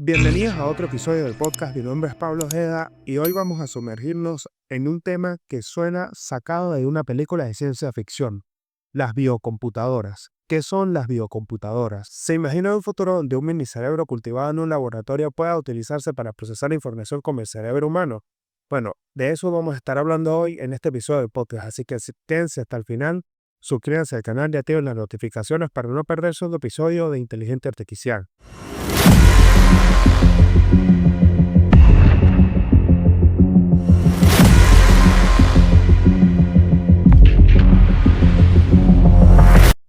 Bienvenidos a otro episodio del podcast. Mi nombre es Pablo Ojeda y hoy vamos a sumergirnos en un tema que suena sacado de una película de ciencia ficción: las biocomputadoras. ¿Qué son las biocomputadoras? ¿Se imagina un futuro donde un minicerebro cultivado en un laboratorio pueda utilizarse para procesar información como el cerebro humano? Bueno, de eso vamos a estar hablando hoy en este episodio del podcast, así que quédense hasta el final, suscríbanse al canal y activen las notificaciones para no perderse un episodio de Inteligencia Artificial.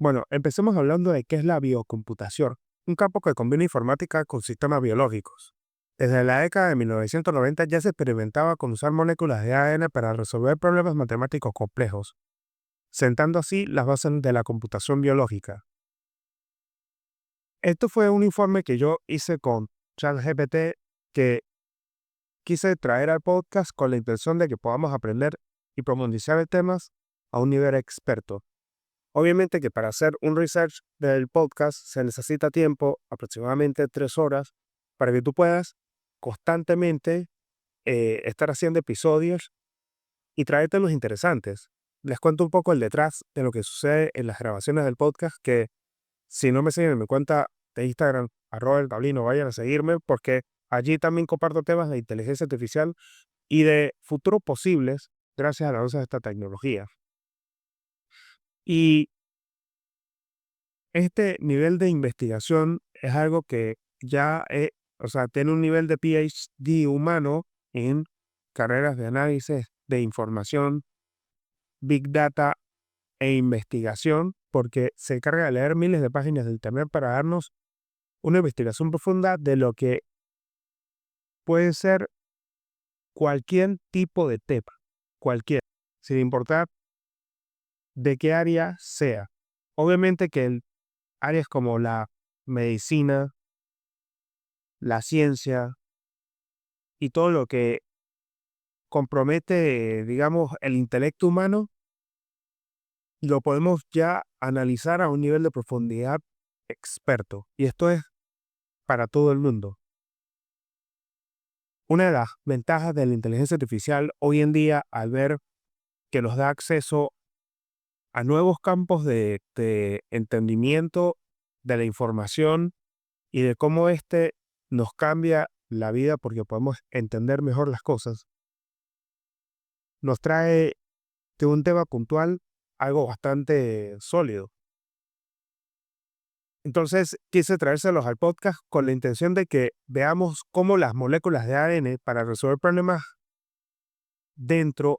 Bueno, empecemos hablando de qué es la biocomputación, un campo que combina informática con sistemas biológicos. Desde la década de 1990 ya se experimentaba con usar moléculas de ADN para resolver problemas matemáticos complejos, sentando así las bases de la computación biológica. Esto fue un informe que yo hice con ChatGPT, que quise traer al podcast con la intención de que podamos aprender y profundizar en temas a un nivel experto. Obviamente que para hacer un research del podcast se necesita tiempo, aproximadamente 3 horas, para que tú puedas constantemente estar haciendo episodios y traerte los interesantes. Les cuento un poco el detrás de lo que sucede en las grabaciones del podcast, que si no me siguen en mi cuenta de Instagram, @eltablino, vayan a seguirme, porque allí también comparto temas de inteligencia artificial y de futuros posibles gracias al avance de esta tecnología. Y este nivel de investigación es algo que ya, tiene un nivel de PhD humano en carreras de análisis de información, Big Data e investigación, porque se encarga de leer miles de páginas de Internet para darnos una investigación profunda de lo que puede ser cualquier tipo de tema, cualquier, sin importar de qué área sea. Obviamente que áreas como la medicina, la ciencia y todo lo que compromete, digamos, el intelecto humano, lo podemos ya analizar a un nivel de profundidad experto. Y esto es para todo el mundo. Una de las ventajas de la inteligencia artificial hoy en día, al ver que nos da acceso a nuevos campos de entendimiento de la información y de cómo nos cambia la vida porque podemos entender mejor las cosas, nos trae de un tema puntual algo bastante sólido. Entonces quise traérselos al podcast con la intención de que veamos cómo las moléculas de ADN para resolver problemas dentro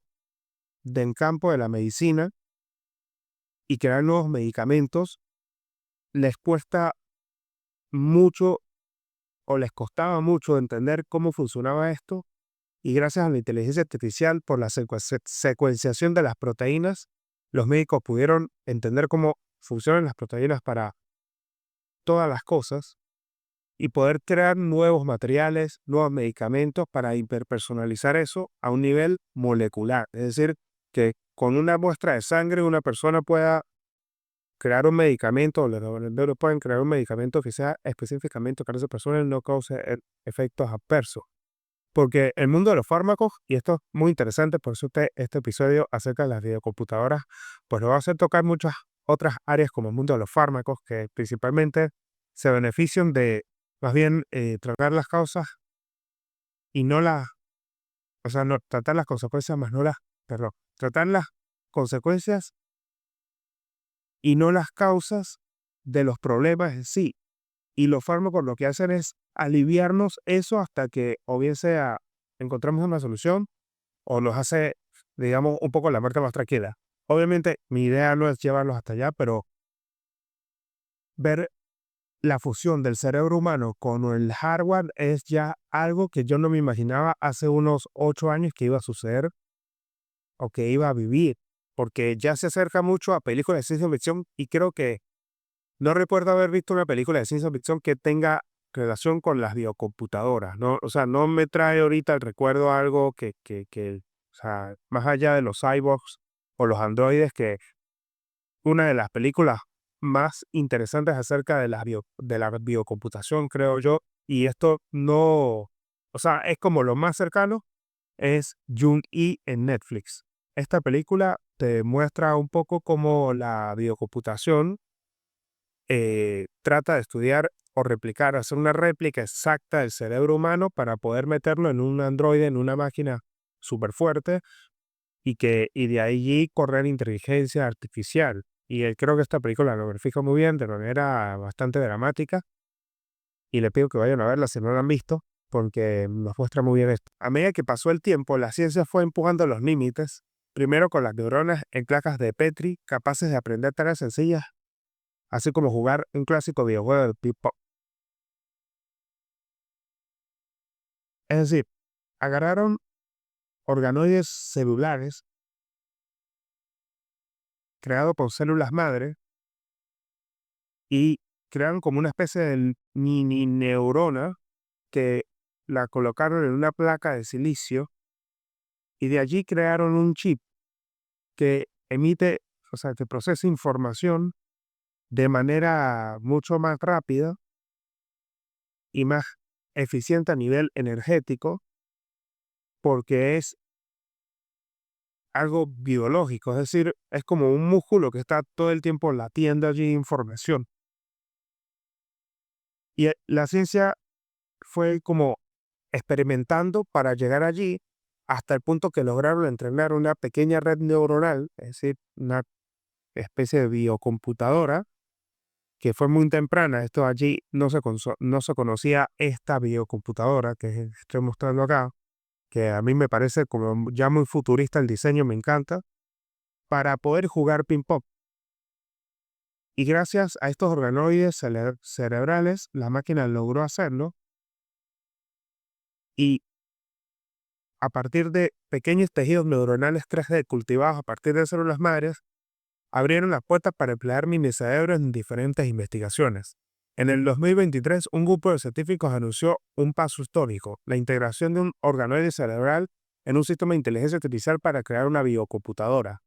del campo de la medicina y crear nuevos medicamentos les cuesta mucho o les costaba mucho entender cómo funcionaba esto, y gracias a la inteligencia artificial por la secuenciación de las proteínas, los médicos pudieron entender cómo funcionan las proteínas para todas las cosas y poder crear nuevos materiales, nuevos medicamentos para hiperpersonalizar eso a un nivel molecular. Es decir, que con una muestra de sangre una persona pueda crear un medicamento, o los laboratorios pueden crear un medicamento que sea específicamente para esa persona y no cause efectos adversos. Porque el mundo de los fármacos, y esto es muy interesante, por eso este episodio acerca de las videocomputadoras, pues lo va a hacer tocar muchas otras áreas como el mundo de los fármacos, que principalmente se benefician de, más bien, tratar las causas y no las, no tratar las consecuencias, más no las, perdón, tratar las consecuencias y no las causas de los problemas en sí. Y los fármacos lo que hacen es aliviarnos eso hasta que o bien sea encontramos una solución o nos hace, digamos, un poco la muerte más tranquila. Obviamente, mi idea no es llevarlos hasta allá, pero ver la fusión del cerebro humano con el hardware es ya algo que yo no me imaginaba hace unos 8 años que iba a suceder o que iba a vivir, porque ya se acerca mucho a películas de ciencia ficción y creo que no recuerdo haber visto una película de ciencia ficción que tenga relación con las biocomputadoras, ¿no? O sea, no me trae ahorita el recuerdo algo o sea, más allá de los cyborgs o los androides, que una de las películas más interesantes acerca de la biocomputación, creo yo, Y esto no, o sea, es como lo más cercano es Jung-E en Netflix. Esta película te muestra un poco cómo la biocomputación trata de estudiar o replicar, hacer una réplica exacta del cerebro humano para poder meterlo en un androide, en una máquina súper fuerte y de allí correr inteligencia artificial. Y creo que esta película lo verifica muy bien, de manera bastante dramática, y le pido que vayan a verla si no la han visto, porque nos muestra muy bien esto. A medida que pasó el tiempo, la ciencia fue empujando los límites, primero con las neuronas en placas de Petri, capaces de aprender tareas sencillas, así como jugar un clásico videojuego de ping-pong. Es decir, agarraron organoides celulares creados por células madre y crearon como una especie de mini neurona que la colocaron en una placa de silicio y de allí crearon un chip que emite, o sea, que procesa información de manera mucho más rápida y más eficiente a nivel energético, porque es algo biológico, es decir, es como un músculo que está todo el tiempo latiendo allí información. Y la ciencia fue como experimentando para llegar allí hasta el punto que lograron entrenar una pequeña red neuronal, es decir, una especie de biocomputadora que fue muy temprana. Esto allí no se conocía esta biocomputadora que estoy mostrando acá, que a mí me parece como ya muy futurista el diseño, me encanta, para poder jugar ping-pong. Y gracias a estos organoides cerebrales, la máquina logró hacerlo y a partir de pequeños tejidos neuronales 3D cultivados a partir de células madres, abrieron las puertas para emplear minicerebros en diferentes investigaciones. En el 2023, un grupo de científicos anunció un paso histórico, la integración de un organoide cerebral en un sistema de inteligencia artificial para crear una biocomputadora.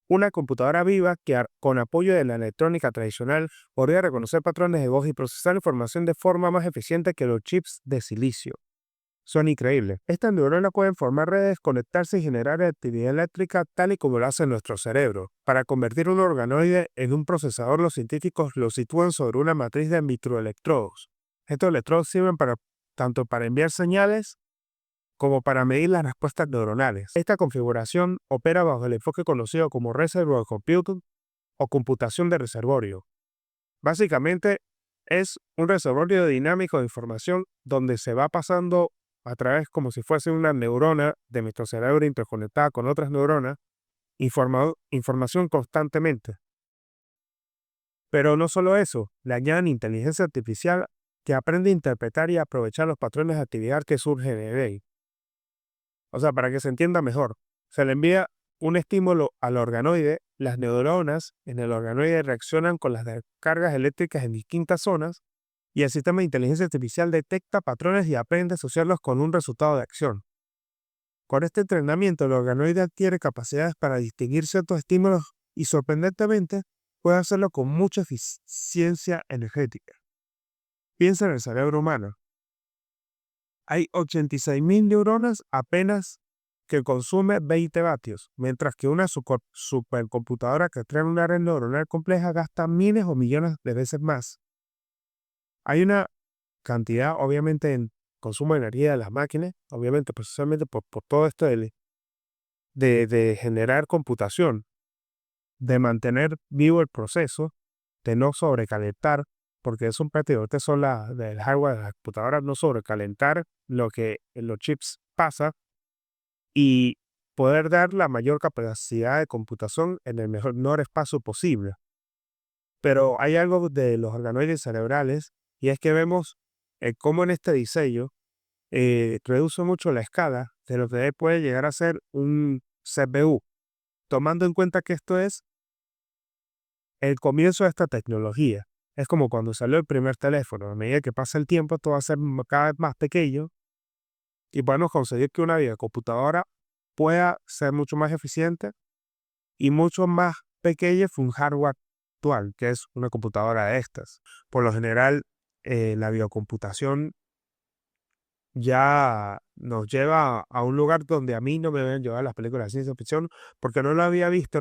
Una computadora viva que, con apoyo de la electrónica tradicional, podría reconocer patrones de voz y procesar información de forma más eficiente que los chips de silicio. Son increíbles. Estas neuronas pueden formar redes, conectarse y generar actividad eléctrica tal y como lo hace nuestro cerebro. Para convertir un organoide en un procesador, los científicos lo sitúan sobre una matriz de microelectrodos. Estos electrodos sirven tanto para enviar señales como para medir las respuestas neuronales. Esta configuración opera bajo el enfoque conocido como Reservoir Computing o computación de reservorio. Básicamente es un reservorio dinámico de información donde se va pasando a través como si fuese una neurona de nuestro cerebro interconectada con otras neuronas, información constantemente. Pero no solo eso, le añaden inteligencia artificial que aprende a interpretar y aprovechar los patrones de actividad que surgen en él. O sea, para que se entienda mejor, se le envía un estímulo al organoide, las neuronas en el organoide reaccionan con las descargas eléctricas en distintas zonas y el sistema de inteligencia artificial detecta patrones y aprende a asociarlos con un resultado de acción. Con este entrenamiento, el organoide adquiere capacidades para distinguir ciertos estímulos y, sorprendentemente, puede hacerlo con mucha eficiencia energética. Piensa en el cerebro humano. Hay 86.000 neuronas apenas que consume 20 vatios, mientras que una supercomputadora que trae una red neuronal compleja gasta miles o millones de veces más. Hay una cantidad, obviamente, en consumo de energía de las máquinas, obviamente, precisamente por todo esto de generar computación, de mantener vivo el proceso, de no sobrecalentar, porque es un prácticamente son del hardware de las computadoras, no sobrecalentar lo que en los chips pasa y poder dar la mayor capacidad de computación en el menor espacio posible. Pero hay algo de los organoides cerebrales y es que vemos cómo en este diseño reduce mucho la escala de lo que puede llegar a ser un CPU, tomando en cuenta que esto es el comienzo de esta tecnología. Es como cuando salió el primer teléfono. A medida que pasa el tiempo, esto va a ser cada vez más pequeño y podemos conseguir que una computadora pueda ser mucho más eficiente y mucho más pequeña que un hardware actual, que es una computadora de estas. Por lo general, la biocomputación ya nos lleva a un lugar donde a mí no me habían llevado las películas de ciencia ficción, porque no lo había visto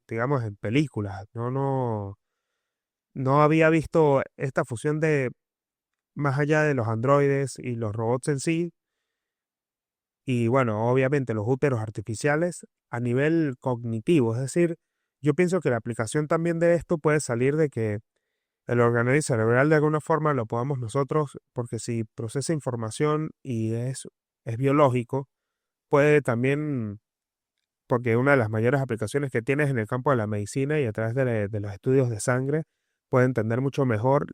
digamos, en películas. No había visto esta fusión de más allá de los androides y los robots en sí, y bueno, obviamente los úteros artificiales a nivel cognitivo. Es decir, yo pienso que la aplicación también de esto puede salir de que el organelo cerebral de alguna forma lo podamos nosotros, porque si procesa información y es biológico, puede también, porque una de las mayores aplicaciones que tiene es en el campo de la medicina y a través de los estudios de sangre, puede entender mucho mejor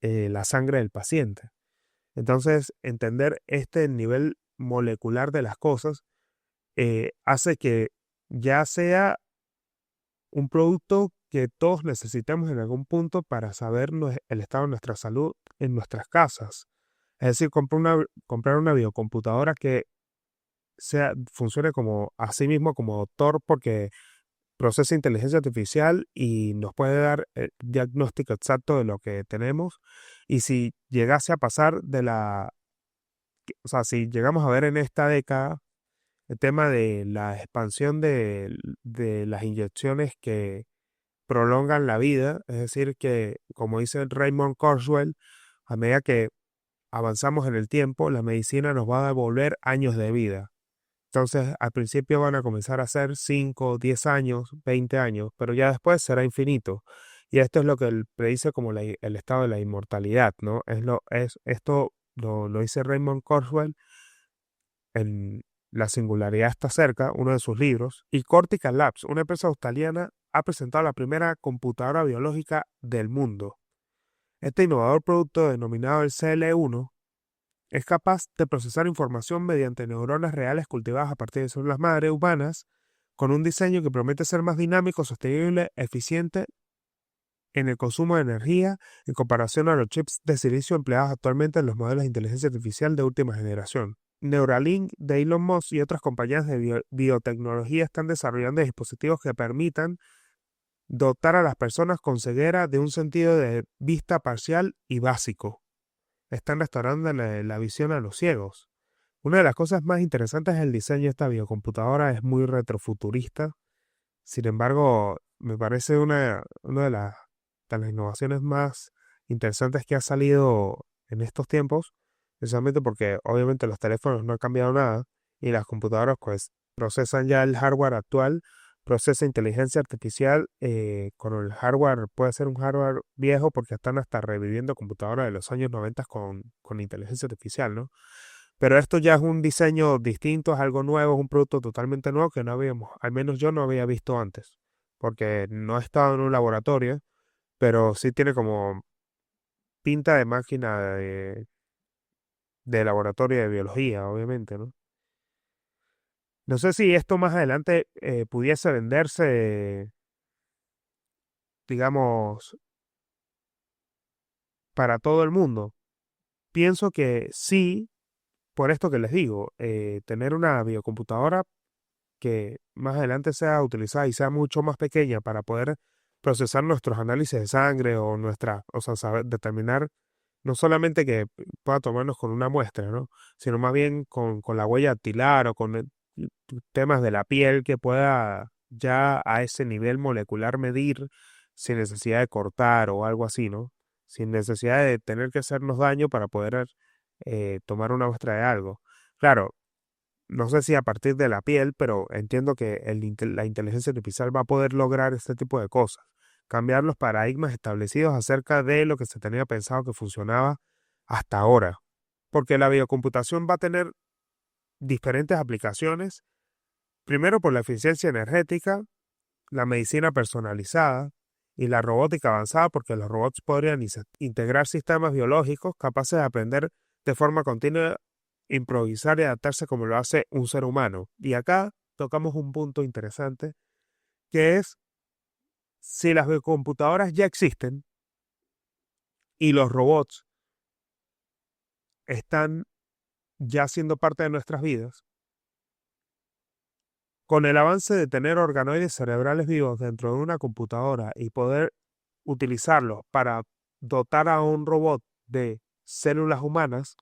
la sangre del paciente. Entonces, entender este nivel molecular de las cosas hace que ya sea un producto que todos necesitamos en algún punto para saber el estado de nuestra salud en nuestras casas. Es decir, comprar una biocomputadora que funcione como a sí mismo como doctor porque procesa inteligencia artificial y nos puede dar el diagnóstico exacto de lo que tenemos. Y si llegase a pasar o sea, si llegamos a ver en esta década el tema de la expansión de las inyecciones que prolongan la vida, es decir, que como dice Raymond Kurzweil, a medida que avanzamos en el tiempo, la medicina nos va a devolver años de vida. Entonces, al principio van a comenzar a ser 5, 10 años, 20 años, pero ya después será infinito. Y esto es lo que él predice como el estado de la inmortalidad, ¿no? Esto lo dice Raymond Kurzweil en La singularidad está cerca, uno de sus libros, y Cortical Labs, una empresa australiana, ha presentado la primera computadora biológica del mundo. Este innovador producto denominado el CL1 es capaz de procesar información mediante neuronas reales cultivadas a partir de células madre humanas, con un diseño que promete ser más dinámico, sostenible, eficiente en el consumo de energía en comparación a los chips de silicio empleados actualmente en los modelos de inteligencia artificial de última generación. Neuralink de Elon Musk y otras compañías de biotecnología están desarrollando dispositivos que permitan dotar a las personas con ceguera de un sentido de vista parcial y básico. Están restaurando la visión a los ciegos. Una de las cosas más interesantes es el diseño de esta biocomputadora, es muy retrofuturista. Sin embargo, me parece una de las innovaciones más interesantes que ha salido en estos tiempos, precisamente porque obviamente los teléfonos no han cambiado nada y las computadoras pues procesan ya el hardware actual, procesa inteligencia artificial, con el hardware, puede ser un hardware viejo porque están hasta reviviendo computadoras de los años 90 con inteligencia artificial, ¿no? Pero esto ya es un diseño distinto, es algo nuevo, es un producto totalmente nuevo que no habíamos, al menos yo no había visto antes, porque no he estado en un laboratorio, pero sí tiene como pinta de máquina de laboratorio de biología, obviamente, ¿no? No sé si esto más adelante pudiese venderse, digamos, para todo el mundo. Pienso que sí, por esto que les digo, tener una biocomputadora que más adelante sea utilizada y sea mucho más pequeña para poder procesar nuestros análisis de sangre o sea, saber determinar no solamente que pueda tomarnos con una muestra, ¿no? Sino más bien con la huella dactilar o con temas de la piel que pueda ya a ese nivel molecular medir sin necesidad de cortar o algo así, ¿no? Sin necesidad de tener que hacernos daño para poder tomar una muestra de algo. Claro, no sé si a partir de la piel, pero entiendo que la inteligencia artificial va a poder lograr este tipo de cosas, cambiar los paradigmas establecidos acerca de lo que se tenía pensado que funcionaba hasta ahora, porque la biocomputación va a tener diferentes aplicaciones, primero por la eficiencia energética, la medicina personalizada y la robótica avanzada, porque los robots podrían integrar sistemas biológicos capaces de aprender de forma continua, improvisar y adaptarse como lo hace un ser humano. Y acá tocamos un punto interesante, que es si las computadoras ya existen y los robots están ya siendo parte de nuestras vidas, con el avance de tener organoides cerebrales vivos dentro de una computadora y poder utilizarlos para dotar a un robot de células humanas,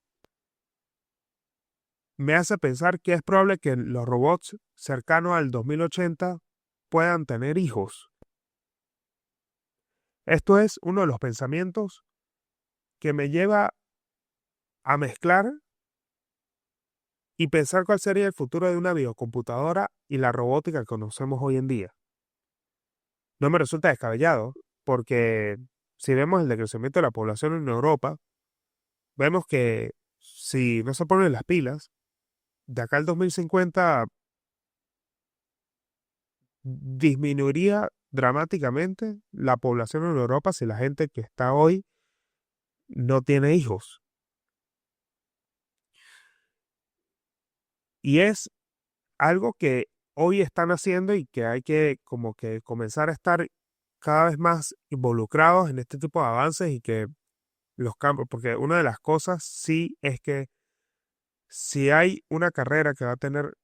me hace pensar que es probable que los robots cercanos al 2080 puedan tener hijos. Esto es uno de los pensamientos que me lleva a mezclar y pensar cuál sería el futuro de una biocomputadora y la robótica que conocemos hoy en día. No me resulta descabellado, porque si vemos el decrecimiento de la población en Europa, vemos que si no se ponen las pilas, de acá al 2050 disminuiría dramáticamente la población en Europa si la gente que está hoy no tiene hijos. Y es algo que hoy están haciendo y que hay que como que comenzar a estar cada vez más involucrados en este tipo de avances y que los campos, porque una de las cosas sí es que si hay una carrera que va a tener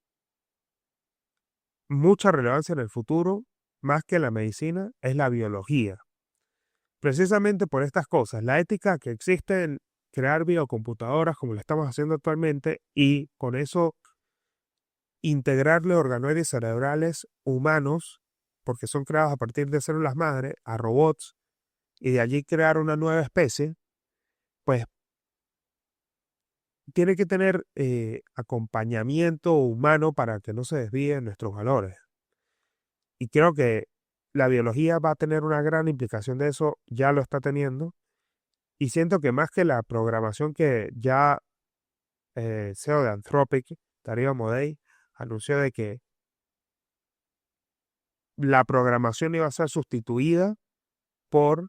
mucha relevancia en el futuro, más que la medicina, es la biología. Precisamente por estas cosas, la ética que existe en crear biocomputadoras como lo estamos haciendo actualmente y con eso integrarle organoides cerebrales humanos, porque son creados a partir de células madre, a robots, y de allí crear una nueva especie, pues tiene que tener acompañamiento humano para que no se desvíen nuestros valores. Y creo que la biología va a tener una gran implicación de eso, ya lo está teniendo, y siento que más que la programación que ya CEO de Anthropic, Darío Amodei, anunció de que la programación iba a ser sustituida por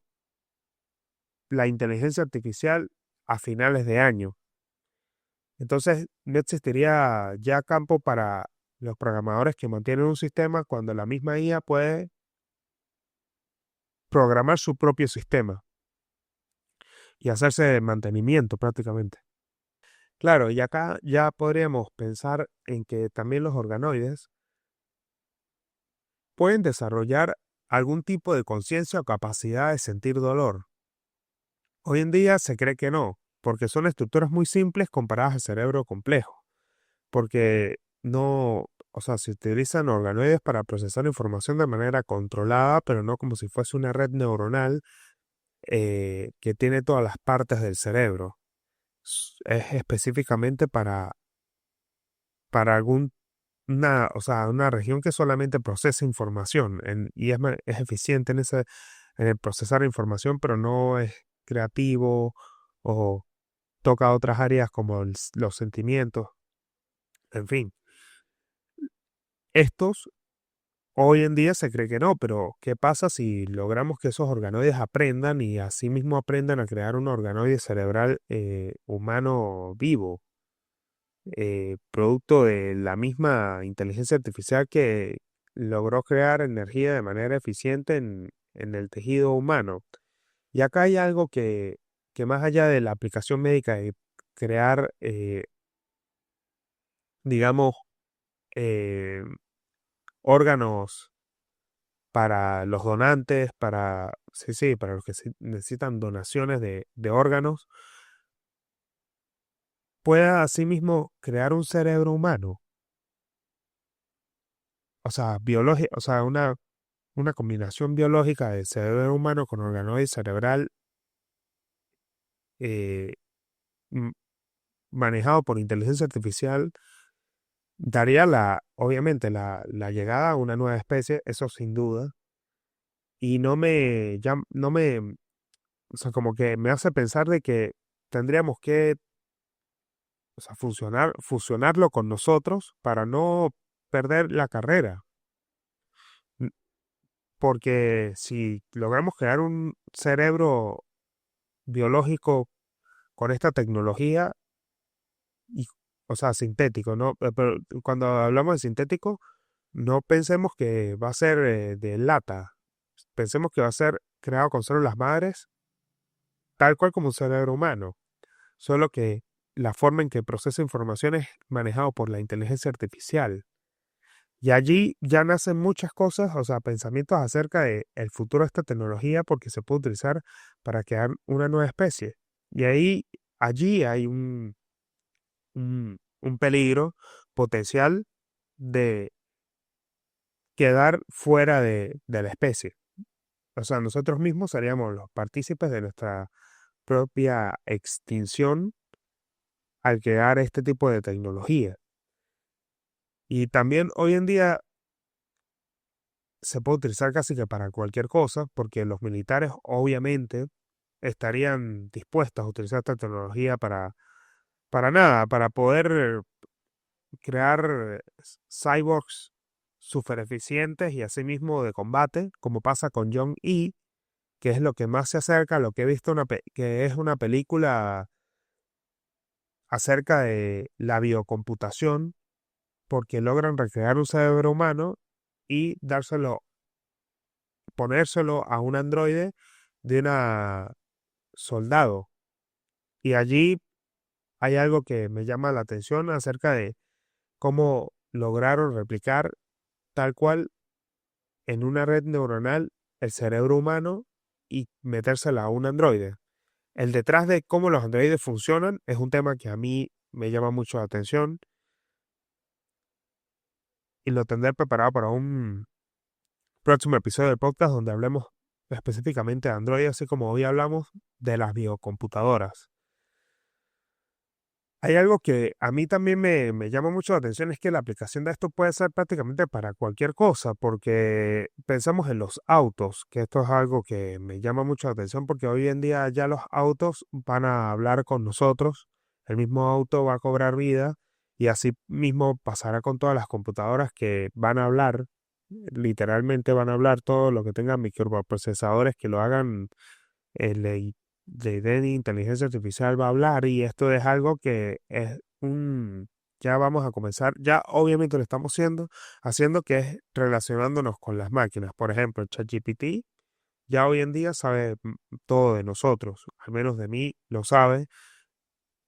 la inteligencia artificial a finales de año. Entonces, no existiría ya campo para los programadores que mantienen un sistema cuando la misma IA puede programar su propio sistema y hacerse de mantenimiento prácticamente. Claro, y acá ya podríamos pensar en que también los organoides pueden desarrollar algún tipo de conciencia o capacidad de sentir dolor. Hoy en día se cree que no, porque son estructuras muy simples comparadas al cerebro complejo, porque no, o sea, se utilizan organoides para procesar información de manera controlada, pero no como si fuese una red neuronal que tiene todas las partes del cerebro. Es específicamente para o sea, una región que solamente procesa información y es eficiente en el procesar información, pero no es creativo o toca otras áreas como los sentimientos, en fin. Estos hoy en día se cree que no, pero ¿qué pasa si logramos que esos organoides aprendan y asimismo aprendan a crear un organoide cerebral humano vivo, producto de la misma inteligencia artificial que logró crear energía de manera eficiente en el tejido humano? Y acá hay algo que más allá de la aplicación médica de crear, digamos, eh, órganos para los donantes, sí, sí, para los que necesitan donaciones de órganos, pueda asimismo crear un cerebro humano, o sea, o sea, una combinación biológica de cerebro humano con organoide cerebral eh, m- manejado por inteligencia artificial, daría obviamente, la llegada a una nueva especie, eso sin duda, y no me, o sea, como que me hace pensar de que tendríamos que, o sea, fusionarlo con nosotros para no perder la carrera. N- Porque si logramos crear un cerebro biológico con esta tecnología, y, o sea, sintético, ¿no? Pero cuando hablamos de sintético, no pensemos que va a ser de lata. Pensemos que va a ser creado con células madres, tal cual como un cerebro humano. Solo que la forma en que procesa información es manejado por la inteligencia artificial. Y allí ya nacen muchas cosas, o sea, pensamientos acerca de el futuro de esta tecnología porque se puede utilizar para crear una nueva especie. Y allí hay un un peligro potencial de quedar fuera de la especie. O sea, nosotros mismos seríamos los partícipes de nuestra propia extinción al crear este tipo de tecnología. Y también hoy en día se puede utilizar casi que para cualquier cosa, porque los militares obviamente estarían dispuestos a utilizar esta tecnología para nada, para poder crear cyborgs super eficientes y asimismo de combate, como pasa con John E., que es lo que más se acerca a lo que he visto, que es una película acerca de la biocomputación, porque logran recrear un cerebro humano y ponérselo a un androide de una soldado. Y allí hay algo que me llama la atención acerca de cómo lograron replicar tal cual en una red neuronal el cerebro humano y metérsela a un androide. El detrás de cómo los androides funcionan es un tema que a mí me llama mucho la atención y lo tendré preparado para un próximo episodio del podcast donde hablemos específicamente de Android, así como hoy hablamos de las biocomputadoras. Hay algo que a mí también me llama mucho la atención, es que la aplicación de esto puede ser prácticamente para cualquier cosa, porque pensamos en los autos, que esto es algo que me llama mucho la atención, porque hoy en día ya los autos van a hablar con nosotros, el mismo auto va a cobrar vida y así mismo pasará con todas las computadoras que van a hablar, literalmente van a hablar todo lo que tengan microprocesadores que lo hagan la idea de inteligencia artificial va a hablar y esto es algo que es ya vamos a comenzar, ya obviamente lo estamos haciendo que es relacionándonos con las máquinas. Por ejemplo, ChatGPT ya hoy en día sabe todo de nosotros, al menos de mí lo sabe,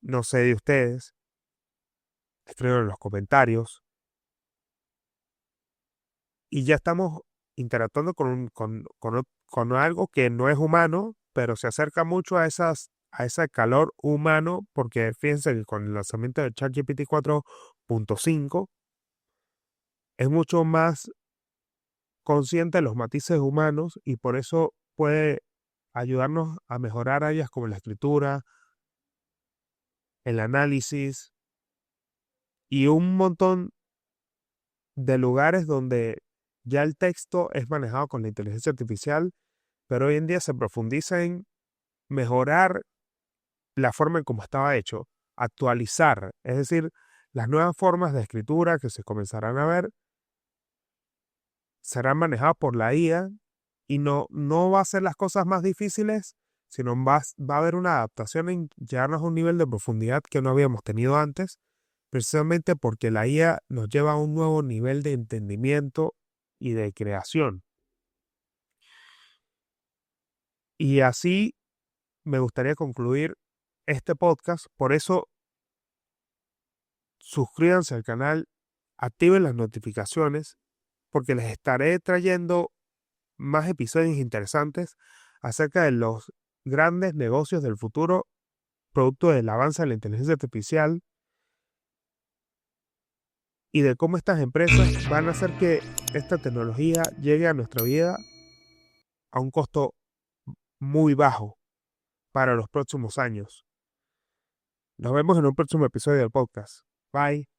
no sé de ustedes, escriban en los comentarios y ya estamos interactuando con algo que no es humano, pero se acerca mucho a ese calor humano, porque fíjense que con el lanzamiento de ChatGPT 4.5 es mucho más consciente de los matices humanos y por eso puede ayudarnos a mejorar áreas como la escritura, el análisis y un montón de lugares donde ya el texto es manejado con la inteligencia artificial, pero hoy en día se profundiza en mejorar la forma en cómo estaba hecho, actualizar, es decir, las nuevas formas de escritura que se comenzarán a ver serán manejadas por la IA y no va a ser las cosas más difíciles, sino va a haber una adaptación en llevarnos a un nivel de profundidad que no habíamos tenido antes, precisamente porque la IA nos lleva a un nuevo nivel de entendimiento y de creación. Y así me gustaría concluir este podcast, por eso suscríbanse al canal, activen las notificaciones, porque les estaré trayendo más episodios interesantes acerca de los grandes negocios del futuro, producto del avance de la inteligencia artificial y de cómo estas empresas van a hacer que esta tecnología llegue a nuestra vida a un costo muy bajo para los próximos años. Nos vemos en un próximo episodio del podcast. Bye.